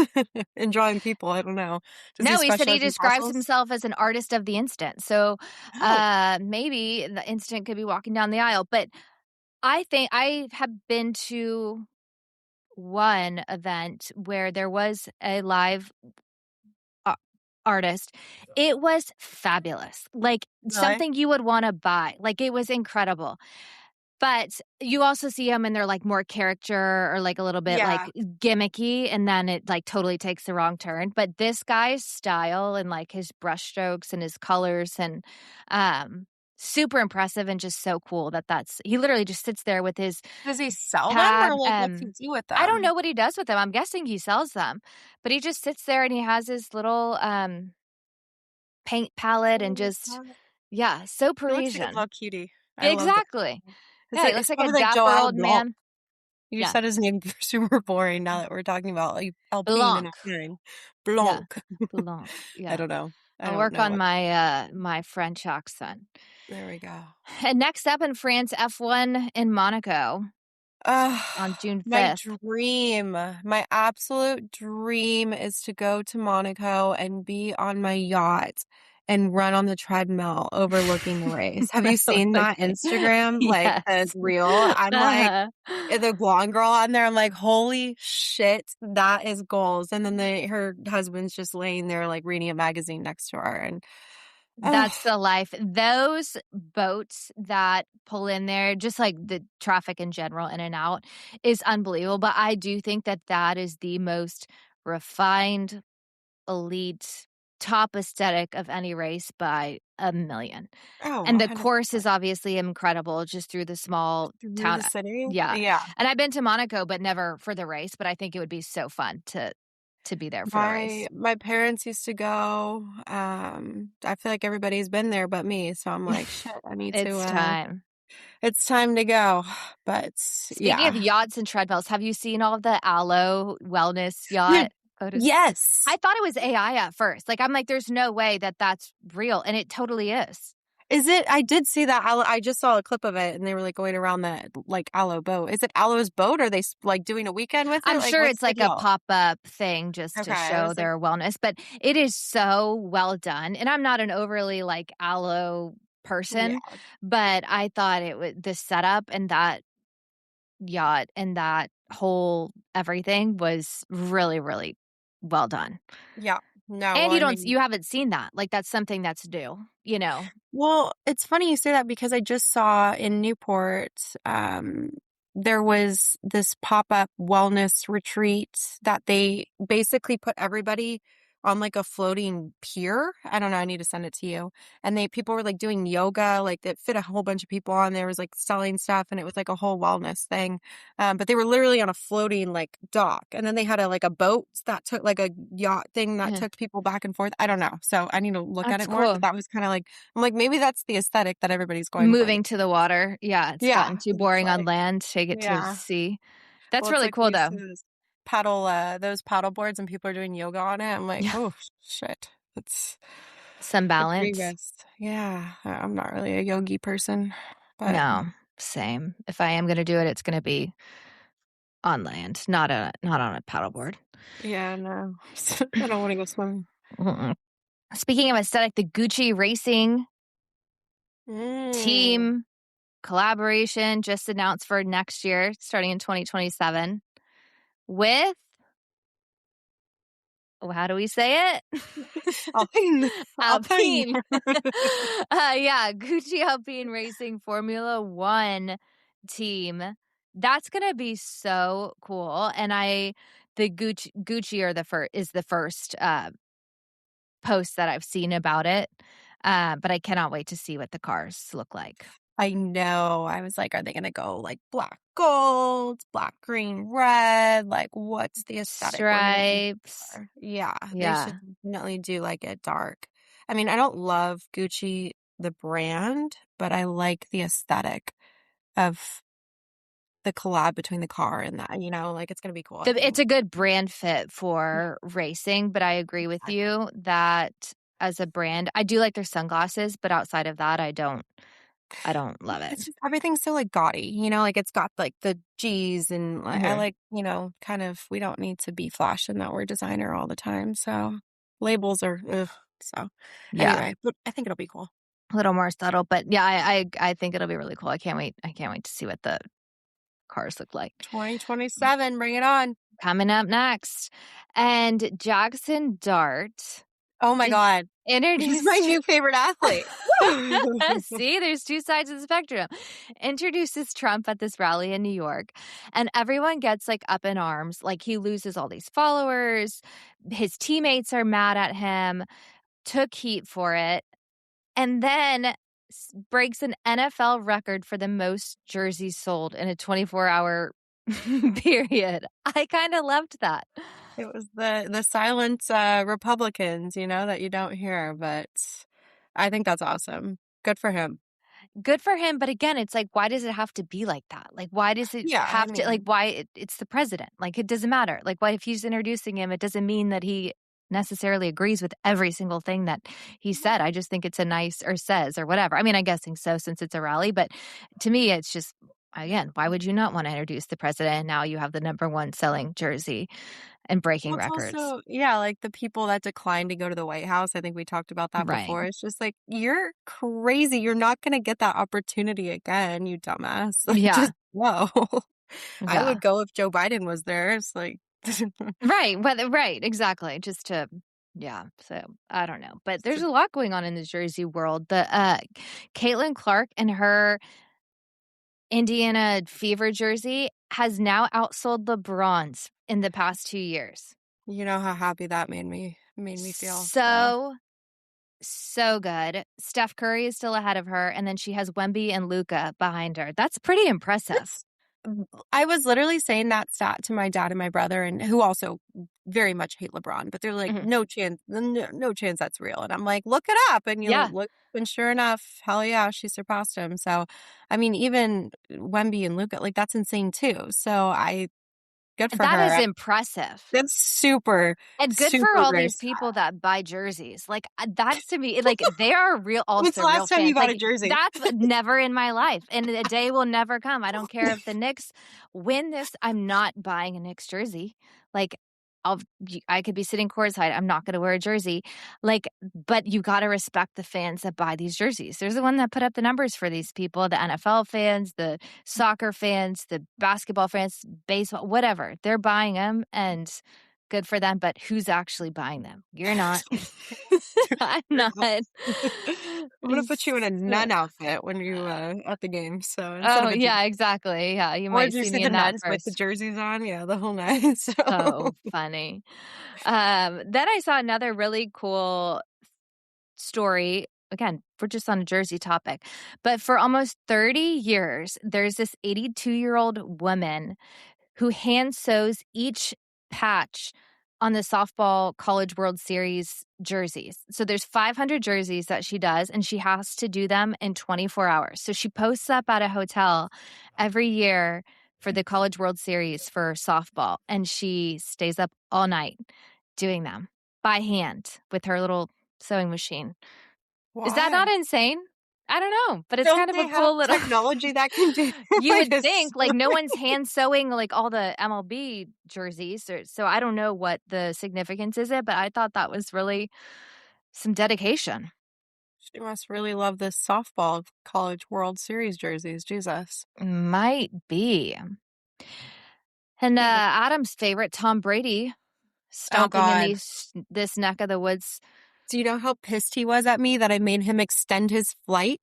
in drawing people. I don't know. No, he said he describes himself as an artist of the instant. So maybe the instant could be walking down the aisle. But I think I have been to one event where there was a live artist. It was fabulous. Like, something you would want to buy. Like, it was incredible. But you also see them and they're like more character or like a little bit like gimmicky, and then it like totally takes the wrong turn. But this guy's style and like his brushstrokes and his colors and super impressive, and just so cool he literally just sits there with his Does he sell them, or like what's he do with them? I don't know what he does with them. I'm guessing he sells them. But he just sits there and he has his little paint palette and just so Parisian. He looks like a little cutie. Exactly. Yeah, he looks like a dapper old man. You just said his name super boring now that we're talking about like Alpine and Alpine. Blanc. Yeah. Blanc. Yeah. I don't know. I'll work on my French accent. There we go. And next up in France, F1 in Monaco on June 5th. My absolute dream is to go to Monaco and be on my yacht and run on the treadmill overlooking the race. Have you seen that Instagram? Like, the reel? I'm like, the blonde girl on there, I'm like, holy shit, that is goals. And then her husband's just laying there, like, reading a magazine next to her. And that's the life. Those boats that pull in there, just like the traffic in general, in and out, is unbelievable. But I do think that is the most refined, elite, top aesthetic of any race by a million. And the 100%. Course is obviously incredible, just through the small town. The city? Yeah. And I've been to Monaco, but never for the race. But I think it would be so fun to to be there for the race. My parents used to go. I feel like everybody's been there but me, so I'm like, shit, I need It's to time. it's time to go. But Speaking of yeah. yachts and treadmills, have you seen all of the Aloe wellness Dude, yacht photos? yes. I thought it was AI at first. Like, I'm like, there's no way that that's real, and it totally is. Is it? I did see that. I just saw a clip of it, and they were like going around that like Aloe boat. Is it Aloe's boat? Or are they like doing a weekend with it? I'm Like, sure what's it's the like a deal? pop-up thing just Okay, to I show was like, their wellness, but it is so well done, and I'm not an overly, like, aloe person, yeah, but I thought it was the setup and that yacht and that whole everything was really, really well done. yeah. No, And well, I you mean, haven't seen that, like, that's something that's new, you know? well, it's funny you say that because I just saw in Newport, there was this pop-up wellness retreat that they basically put everybody on like a floating pier. I don't know, I need to send it to you. And people were like doing yoga, like it fit a whole bunch of people on there, was like selling stuff and it was like a whole wellness thing. But they were literally on a floating like dock. And then they had a boat that took like a yacht thing that took people back and forth. I don't know. So I need to look at That's it more, but cool. that was kind of like, I'm like, maybe that's the aesthetic that everybody's going for. Moving to the water. Yeah, it's Yeah. gotten too It's boring on like, land, take it to yeah. sea. That's Well, it's really like cool, you though. see those paddle boards and people are doing yoga on it. I'm like, Yeah. oh shit. It's Some balance. egregious. Yeah. I'm not really a yogi person, but No, same. If I am gonna do it, it's gonna be on land, not on a paddleboard. yeah, no. I don't want to go swimming. Mm-mm. Speaking of aesthetic, the Gucci Racing Mm. team collaboration just announced for next year, starting in 2027 with how do we say it? Alpine. Alpine. Alpine. Yeah, Gucci Alpine Racing Formula 1 team. That's gonna be so cool, and the Gucci are is the first, post that I've seen about it, but I cannot wait to see what the cars look like. I know. I was like, are they going to go like black gold, black, green, red? Like, what's the aesthetic we're going to go Stripes. for? Yeah, they Yeah. should definitely do like it dark. I mean, I don't love Gucci, the brand, but I like the aesthetic of the collab between the car and that, like it's going to be cool, I It's think. a good brand fit for racing, but I agree with you that as a brand I do like their sunglasses, but outside of that, I don't love it. It's just everything's so like gaudy, like it's got like the G's and like, I Mhm. like, kind of, we don't need to be flashing that we're designer all the time. So labels are, ugh. So Yeah, anyway, but I think it'll be cool. a little more subtle, but yeah, I think it'll be really cool. I can't wait to see what the cars look like. 2027, bring it on. Coming up next, and Jackson Dart Oh my is God. He's my introduced. new favorite athlete. See, there's two sides of the spectrum. Introduces Trump at this rally in New York, and everyone gets like up in arms. Like he loses all these followers. His teammates are mad at him, took heat for it, and then breaks an NFL record for the most jerseys sold in a 24-hour period. I kind of loved that. It was the silent Republicans, that you don't hear, but I think that's awesome. Good for him. Good for him, but again, it's like, why does it have to be like that? Like, why does it Yeah, I have to, like, mean, why it's the president? Like, it doesn't matter. Like, why if he's introducing him, it doesn't mean that he necessarily agrees with every single thing that he said. I just think it's a nice or says or whatever. I mean, I'm guessing so since it's a rally, but to me, it's just, again, why would you not want to introduce the president? Now you have the number one selling jersey and breaking well, it's records. also, yeah, like the people that declined to go to the White House. I think we talked about that Right. before. It's just like, you're crazy. You're not going to get that opportunity again, you dumbass. Like, Yeah. just go. I Yeah. would go if Joe Biden was there. It's like, Right. Right. Exactly. Just to, yeah. So I don't know, but there's so a lot going on in the Jersey world. The Caitlin Clark and her Indiana Fever jersey has now outsold LeBron's in the past 2 years. you know how happy that made me feel. So So good. Steph Curry is still ahead of her, and then she has Wemby and Luca behind her. That's pretty impressive. it's, I was literally saying that stat to my dad and my brother, and who also very much hate LeBron, but they're like, Mhm. no chance, no chance that's real. And I'm like, look it up. And you Yeah. look, and sure enough, hell yeah, she surpassed him. So, I mean, even Wemby and Luca, like that's insane too. So good for That is her. impressive. That's super, And good for super all very these sad. people that buy jerseys. Like, that's to me, like, they are real, When's the also real last time you fans. bought a Like, jersey? that's never in my life. And the day will never come. I don't care if the Knicks win this. I'm not buying a Knicks jersey. Like, I could be sitting courtside. I'm not going to wear a jersey. Like, but you got to respect the fans that buy these jerseys. There's the one that put up the numbers for these people, the NFL fans, the soccer fans, the basketball fans, baseball, whatever. They're buying them. And good for them, but who's actually buying them? You're not. I'm not. I'm gonna put you in a So nun outfit when you at the game. So instead oh, of a jersey. yeah, exactly. Yeah, you Or might did you see see me the in that nuns with the first. jerseys on? Yeah, the whole night. So So funny. Then I saw another really cool story. Again, we're just on a jersey topic. But for almost 30 years, there's this 82-year-old woman who hand sews each patch on the softball College World Series jerseys. So there's 500 jerseys that she does, and she has to do them in 24 hours. So she posts up at a hotel every year for the College World Series for softball, and she stays up all night doing them by hand with her little sewing machine. Is that not why? insane? I don't know, but it's Don't kind of they a have cool little technology that can do you like would this? think, like, no one's hand sewing, like, all the MLB jerseys, so I don't know what the significance is it, but I thought that was really some dedication. She must really love this softball College World Series jerseys. Jesus. Might be. And, Yeah. Adam's favorite, Tom Brady, Oh stomping in God. this neck of the woods Do you know how pissed he was at me that I made him extend his flight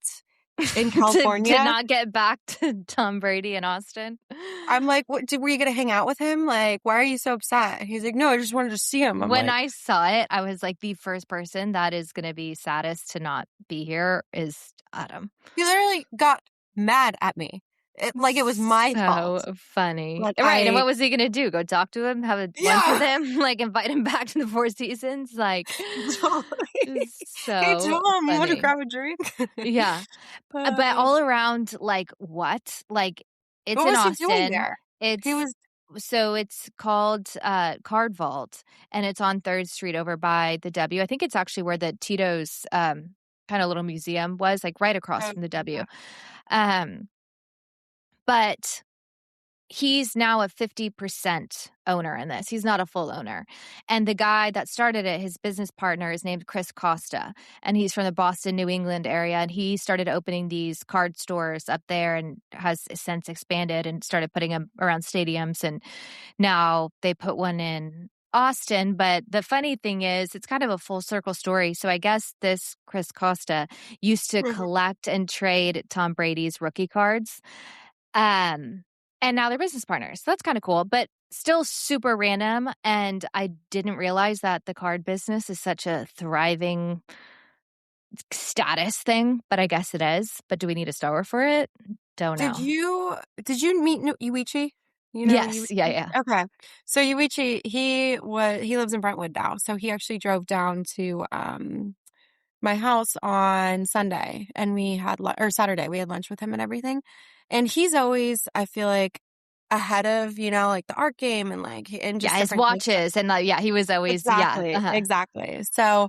in to California? not get back to Tom Brady in Austin. I'm like, what were you gonna hang out with him? Like, why are you so upset? He's like, no, I just wanted to see him. I'm When like, I saw it, I was like, the first person that is gonna be saddest to not be here is Adam. he literally got mad at me. Like it was my fault. So funny. Like Right, and what was he gonna do? Go talk to him? Have a lunch with yeah. him? Like, invite him back to the Four Seasons? Like, Totally. Hey so Tom, you want to funny. grab a drink? Yeah. But uh, all around, like, what? Like, it's what in was he doing Austin. there? He It's was so it's called, CardVault, and it's on 3rd Street over by the W. I think it's actually where the Tito's, kinda little museum was, like, right across uh, from the W. Um, but he's now a 50% owner in this. He's not a full owner. And the guy that started it, his business partner, is named Chris Costa. And he's from the Boston, New England area. And he started opening these card stores up there and has since expanded and started putting them around stadiums. And now they put one in Austin. But the funny thing is, it's kind of a full circle story. So I guess this Chris Costa used to collect and trade Tom Brady's rookie cards. Um, and now they're business partners. So that's kind of cool, but still super random. And I didn't realize that the card business is such a thriving status thing, but I guess it is. But do we need a store for it? Don't Did know. you meet Yuichi? You know Yes. Yeah. Yuichi? Yeah. Okay. So Yuichi, he lives in Brentwood now. So he actually drove down to my house on Sunday and we had or Saturday, we had lunch with him and everything. And he's always, I feel like, ahead of, like the art game and like and Yeah. just His different things. watches. And like, yeah, he was always, yeah. Exactly. Exactly. So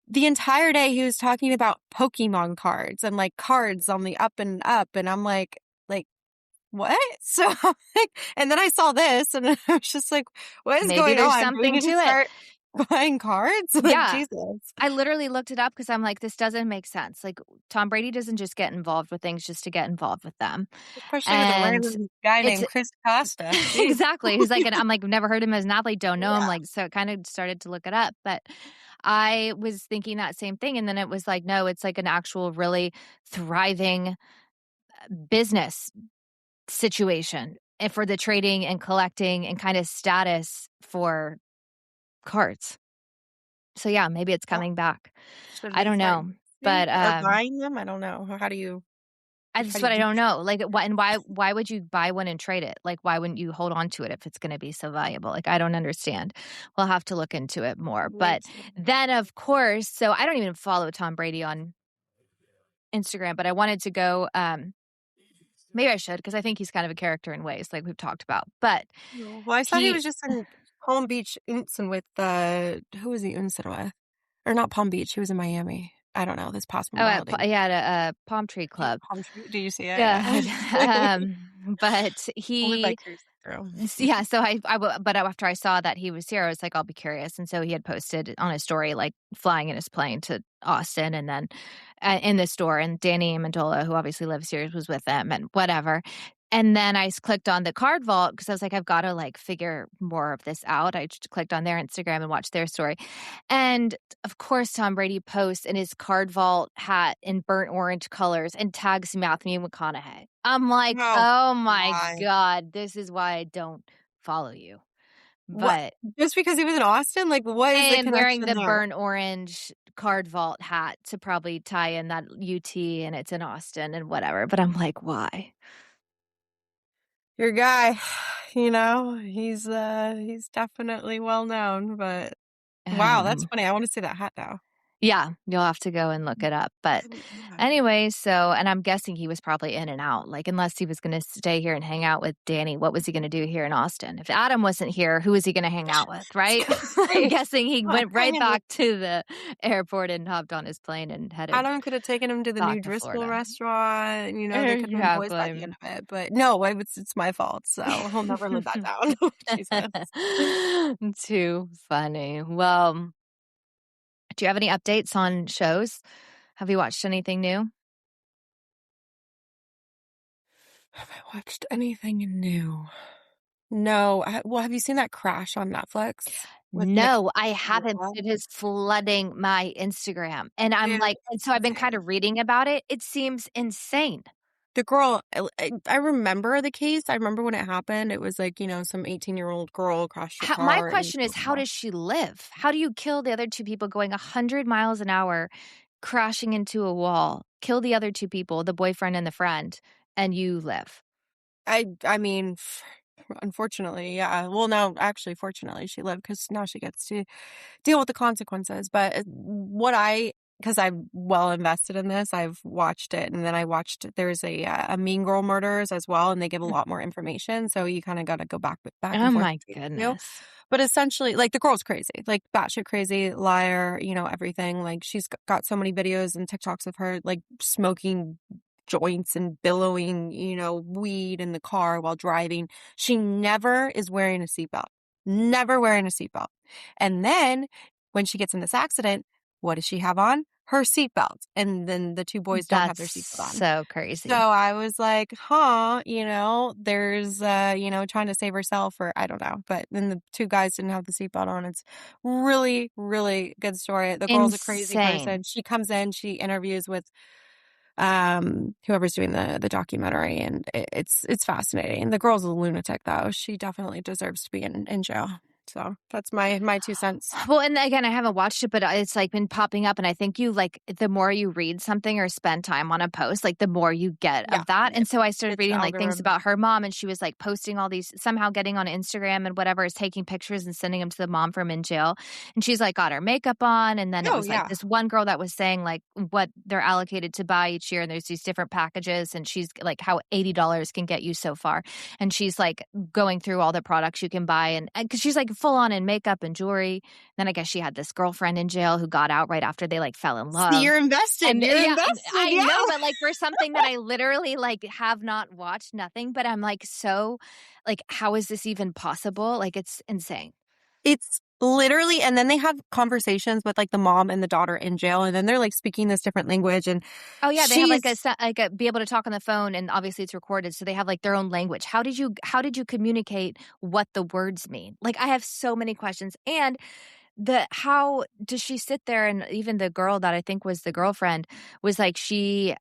the entire day he was talking about Pokemon cards and like cards on the up and up. And I'm like, what? So I'm like, and then I saw this and I was just like, what is Maybe going there's on? Do we something need to to it. start buying cards? Like, Yeah. Jesus. I literally looked it up because I'm like, this doesn't make sense. Like, Tom Brady doesn't just get involved with things just to get involved with them. Especially with a And random guy it's named Chris Costa. Jeez. exactly. He's like, and I'm like, never heard him as an athlete, don't know him. Yeah. Like, so kind of started to look it up. But I was thinking that same thing. And then it was like, no, it's like an actual really thriving business situation for the trading and collecting and kind of status for cards. So yeah, maybe it's Well, coming back. should I we don't start know. investing But or buying them? I don't know. How do you? That's what I don't know. Like, why would you buy one and trade it? Like, why wouldn't you hold on to it if it's going to be so valuable? Like, I don't understand. We'll have to look into it more. But then, of course, so I don't even follow Tom Brady on Instagram, but I wanted to go, maybe I should, because I think he's kind of a character in ways like we've talked about. But Well, I thought he was just in Palm Beach Unsen with who was he Unsen with? Or not Palm Beach, he was in Miami. I don't know, this past Memorial Day. He had a palm tree club. Palm tree, do you see it? Yeah. But he, yeah, so but after I saw that he was here, I was like, I'll be curious. And so he had posted on his story, like flying in his plane to Austin and then in the store. And Danny Amendola, who obviously lives here, was with them and whatever. And then I clicked on the CardVault because I was like, I've got to like figure more of this out. I just clicked on their Instagram and watched their story. And of course, Tom Brady posts in his CardVault hat in burnt orange colors and tags Matthew McConaughey. I'm like, oh my God, this is why I don't follow you. But just because he was in Austin? Like, what is the connection wearing the there? burnt orange CardVault hat to probably tie in that UT and it's in Austin and whatever. But I'm like, why? Your guy, you know, he's definitely well known, but wow, that's funny. I want to see that hat now. Yeah, you'll have to go and look it up. But anyway, and I'm guessing he was probably in and out. Like, unless he was going to stay here and hang out with Danny, what was he going to do here in Austin? If Adam wasn't here, who was he going to hang out with, right? I'm guessing he went right back to the airport and hopped on his plane and headed. Adam could have taken him to the new Driscoll restaurant. You know, they could have been boys by the end of it. But no, it's my fault. So he'll never live that down. Jesus. Too funny. Well, do you have any updates on shows? Have you watched anything new? Have I watched anything new? No. Well, have you seen that Crash on Netflix? No, I haven't. It is flooding my Instagram. And I'm like, and so I've been kind of reading about it. It seems insane. The girl, I remember the case. I remember when it happened. It was like, you know, some 18-year-old girl crashed her car. My question is, how does she live? How do you kill the other two people going 100 miles an hour, crashing into a wall, kill the other two people, the boyfriend and the friend, and you live? I mean, unfortunately, yeah. Well, no, actually, fortunately, she lived because now she gets to deal with the consequences. But because I'm well invested in this, I've watched it. And then I watched, there's a Mean Girl Murders as well. And they give a lot more information. So you kind of got to go back and forth. Oh my goodness. But essentially, like, the girl's crazy, like batshit crazy, liar, you know, everything. Like, she's got so many videos and TikToks of her, like, smoking joints and billowing, you know, weed in the car while driving. She never is wearing a seatbelt. Never wearing a seatbelt. And then when she gets in this accident, what does she have on? Her seatbelt. And then the two boys don't have their seatbelt on. So crazy. So I was like, you know, there's, you know, trying to save herself, or I don't know. But then the two guys didn't have the seatbelt on. It's really, really good story. The girl's a crazy person. She comes in, she interviews with whoever's doing the documentary, and it's fascinating. The girl's a lunatic, though. She definitely deserves to be in jail. So that's my 2 cents. Well, and again, I haven't watched it, but it's like been popping up. And I think the more you read something or spend time on a post, like the more you get of that. And so I started reading like things about her mom, and she was like posting all these, somehow getting on Instagram and whatever, is taking pictures and sending them to the mom from in jail. And she's like got her makeup on. And then it was like this one girl that was saying like what they're allocated to buy each year. And there's these different packages, and she's like how $80 can get you so far. And she's like going through all the products you can buy. And because she's like full on in makeup and jewelry. Then I guess she had this girlfriend in jail who got out right after they like fell in love. So you're invested. I know, but like for something that I literally like have not watched, nothing, but I'm like, so like, how is this even possible? Like, it's insane. It's literally, and then they have conversations with like the mom and the daughter in jail, and then they're like speaking this different language. And they have be able to talk on the phone, and obviously it's recorded, so they have like their own language. How did you communicate what the words mean? Like, I have so many questions. And how does she sit there? And even the girl that I think was the girlfriend was like, she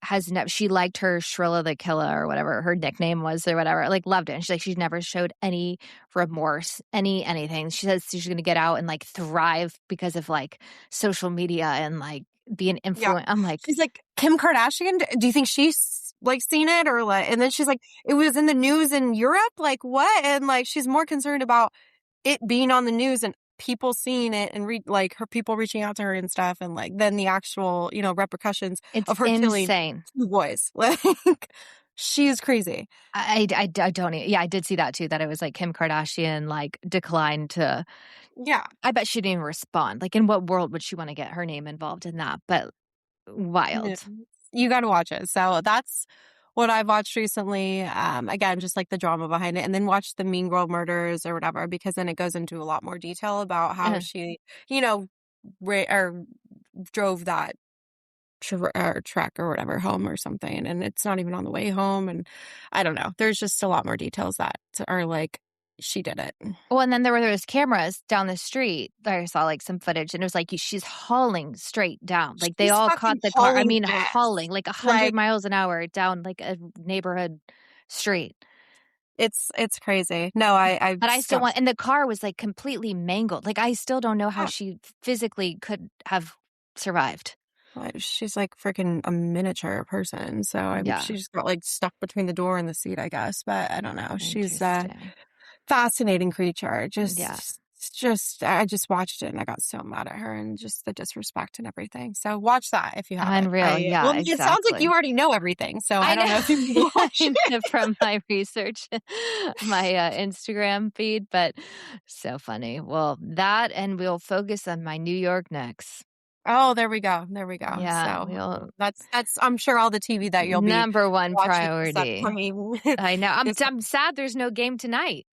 liked her Shrilla the Killer or whatever her nickname was or whatever, like loved it. And she's like, she's never showed any remorse, anything. She says she's going to get out and like thrive because of like social media and like be an influence. I'm like, she's like Kim Kardashian. Do you think she's like seen it or like, and then she's like, it was in the news in Europe. Like what? And like, she's more concerned about it being on the news and people seeing it and like her people reaching out to her and stuff. And like, then the actual, repercussions It's of her killing insane. 2 boys. Like she's crazy. I don't yeah, I did see that too, that it was like Kim Kardashian like declined to. Yeah. I bet she didn't even respond. Like in what world would she want to get her name involved in that? But Yeah. wild. You got to watch it. So that's what I've watched recently. Again, just like the drama behind it, and then watch the Mean Girl murders or whatever, because then it goes into a lot more detail about how she, or drove that truck or whatever home or something, and it's not even on the way home. And I don't know. There's just a lot more details that are like, she did it. Well, and then there were those cameras down the street that I saw like some footage, and it was like she's hauling straight down. Like they She's all fucking caught the car. I hauling mean, ass. hauling like 100 Like, miles an hour down like a neighborhood street. it's crazy. No, I But I still stopped. and the car was like completely mangled. Like I still don't know how she physically could have survived. She's like freaking a miniature person. So Yeah. she just got like stuck between the door and the seat, I guess. But I don't know. She's a Interesting. fascinating creature. Yeah. I just watched it and I got so mad at her and just the disrespect and everything. So watch that if you haven't. Unreal. Yeah, Well, it sounds like exactly. you already know everything. So I don't know. know if you watch I know it. from my research, my Instagram feed, but so funny. Well, that and we'll focus on my New York Knicks. Oh, there we go. There we go. Yeah, So we'll that's I'm sure all the TV that you'll be number one watching this priority. upcoming. I know. I'm sad there's no game tonight.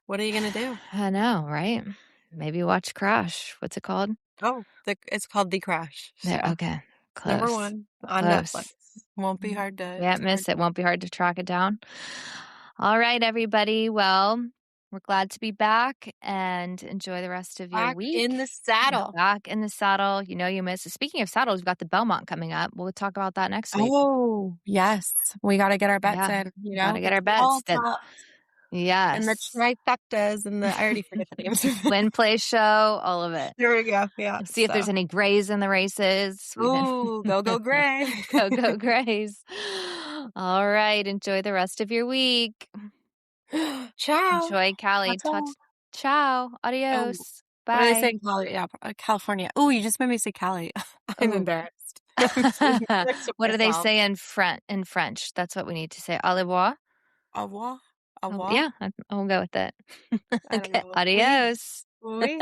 What are you gonna do? I know, right? Maybe watch Crash. What's it called? Oh, it's called The Crash. There. So Okay. number Close. 1 on Netflix. Close. Won't be hard to. Can't miss it. Won't be hard to track it down. All right, everybody. Well, we're glad to be back and enjoy the rest of your Back week. in the saddle. Back in the saddle. You miss it. Speaking of saddles, we've got the Belmont coming up. We'll talk about that next week. Oh, yes. We got to get our bets in. Gotta get our bets. Yes. And the trifectas and I already forget the names. Win, play, show, all of it. There we go. Yeah. See if there's any grays in the races. Ooh, go gray. Go grays. All right. Enjoy the rest of your week. Ciao. Enjoy Cali. Ciao. Adios. Bye. What do they say in Cali? Yeah, California. Oh, you just made me say Cali. I'm embarrassed. What do they say in French? That's what we need to say. Au revoir. Au revoir. Au revoir. Yeah, I'll go with it. Okay. Know. Adios. Oui.